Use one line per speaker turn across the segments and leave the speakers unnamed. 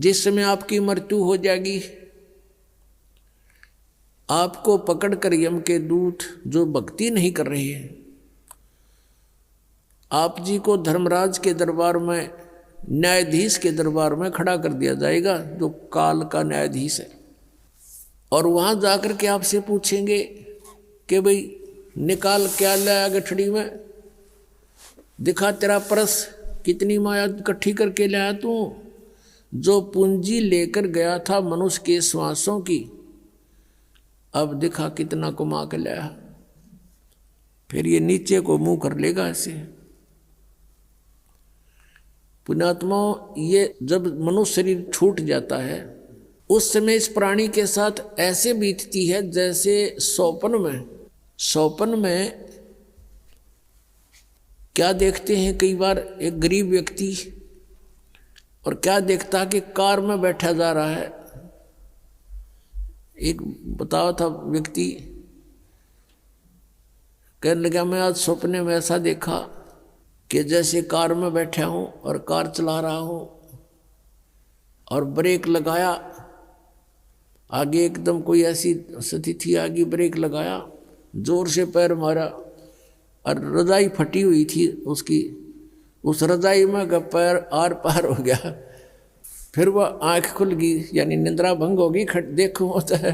जिस समय आपकी मृत्यु हो जाएगी, आपको पकड़कर यम के दूत जो भक्ति नहीं कर रहे हैं, आप जी को धर्मराज के दरबार में, न्यायाधीश के दरबार में खड़ा कर दिया जाएगा, जो काल का न्यायाधीश है। और वहां जाकर के आपसे पूछेंगे कि भाई निकाल क्या लाया गठड़ी में, दिखा तेरा परस, कितनी माया इकट्ठी करके लाया तू। जो पूंजी लेकर गया था मनुष्य के श्वासों की, अब दिखा कितना कमा के लाया। फिर ये नीचे को मुंह कर लेगा ऐसे। पुण्यात्माओं, ये जब मनुष्य शरीर छूट जाता है उस समय इस प्राणी के साथ ऐसे बीतती है जैसे सौपन में क्या देखते हैं कई बार एक गरीब व्यक्ति, और क्या देखता कि कार में बैठा जा रहा है। एक बताया था व्यक्ति, कहने लगा मैं आज सपने में ऐसा देखा कि जैसे कार में बैठा हूं और कार चला रहा हूं, और ब्रेक लगाया, आगे एकदम कोई ऐसी स्थिति आ गई, ब्रेक लगाया, जोर से पैर मारा और रजाई फटी हुई थी उसकी, उस रजाई में का पैर आर पार हो गया। फिर वह आंख खुल गई, यानी निंद्रा भंग होगी, देखो होता है,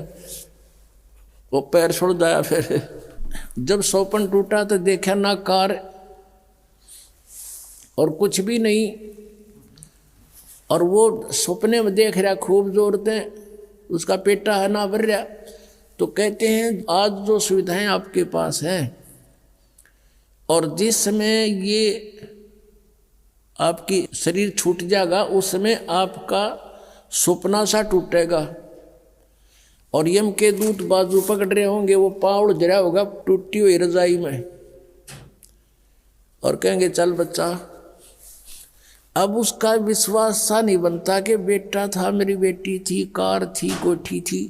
वो पैर छोड़ दिया। फिर जब सौपन टूटा तो देखा ना कार और कुछ भी नहीं, और वो सपने में देख रहा खूब जोरते, उसका पेटा है ना भर रहा। तो कहते हैं आज जो सुविधाएं आपके पास हैं, और जिस समय ये आपकी शरीर छूट जाएगा उस समय आपका सपना सा टूटेगा, और यम के दूत बाजू पकड़ रहे होंगे, वो पाँव जरा होगा टूटी हुई रजाई में, और कहेंगे चल बच्चा। अब उसका विश्वास सा नहीं बनता कि बेटा था, मेरी बेटी थी, कार थी, कोठी थी,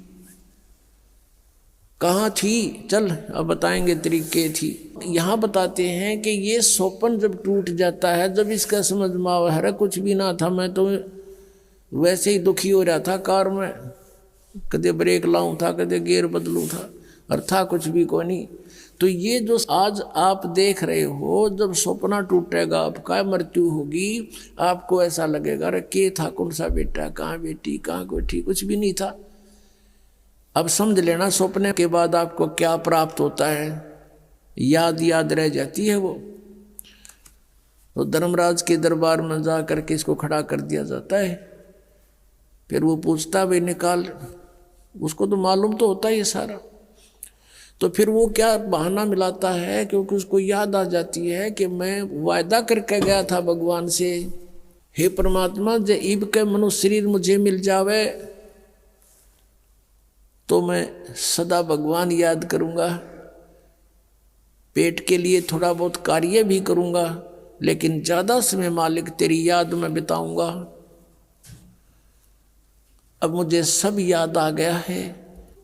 कहाँ थी, चल अब बताएंगे तरीके थी। यहाँ बताते हैं कि ये सौपन जब टूट जाता है, जब इसका समझ में आवा है कुछ भी ना था, मैं तो वैसे ही दुखी हो रहा था कार में, कदे ब्रेक लाऊं था, कदे गियर बदलूं था, और था कुछ भी कोई नहीं। तो ये जो आज आप देख रहे हो, जब सपना टूटेगा, आपका मृत्यु होगी, आपको ऐसा लगेगा अरे के था, कौन सा बेटा, कहाँ बेटी, कहाँ कोठी, कुछ भी नहीं था। अब समझ लेना सपने के बाद आपको क्या प्राप्त होता है, याद रह जाती है वो। तो धर्मराज के दरबार में जा करके इसको खड़ा कर दिया जाता है। फिर वो पूछता भाई निकाल, उसको तो मालूम तो होता है ये सारा। तो फिर वो क्या बहाना मिलाता है, क्योंकि उसको याद आ जाती है कि मैं वायदा करके गया था भगवान से, हे परमात्मा जब इब के मनुष्य शरीर मुझे मिल जावे तो मैं सदा भगवान याद करूँगा, पेट के लिए थोड़ा बहुत कार्य भी करूँगा, लेकिन ज़्यादा समय मालिक तेरी याद में बिताऊँगा। अब मुझे सब याद आ गया है।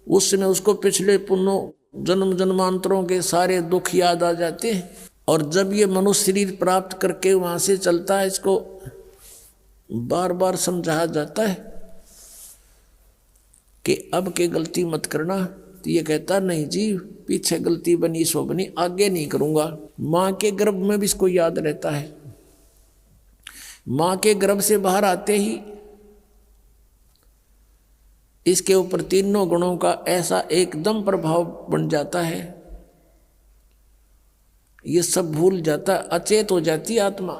उस समय उसको पिछले पुण्यों जन्म जन्मांतरों के सारे दुख याद आ जाते हैं, और जब ये मनुष्य शरीर प्राप्त करके वहाँ से चलता है, इसको बार बार समझाया जाता है कि अब के गलती मत करना। तो ये कहता नहीं जी, पीछे गलती बनी सो बनी, आगे नहीं करूँगा। माँ के गर्भ में भी इसको याद रहता है। माँ के गर्भ से बाहर आते ही इसके ऊपर तीनों गुणों का ऐसा एकदम प्रभाव बन जाता है, ये सब भूल जाता, अचेत हो जाती आत्मा।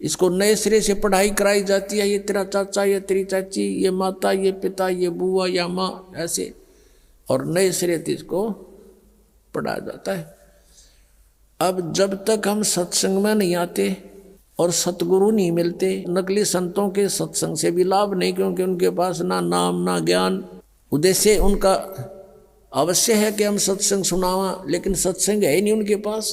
इसको नए सिरे से पढ़ाई कराई जाती है, ये तेरा चाचा, ये तेरी चाची, ये माता, ये पिता, ये बुआ या माँ, ऐसे, और नए सिरे से इसको पढ़ाया जाता है। अब जब तक हम सत्संग में नहीं आते और सतगुरु नहीं मिलते, नकली संतों के सत्संग से भी लाभ नहीं, क्योंकि उनके पास ना नाम ना ज्ञान। उद्देश्य उनका अवश्य है कि हम सत्संग सुनावा, लेकिन सत्संग है ही नहीं उनके पास।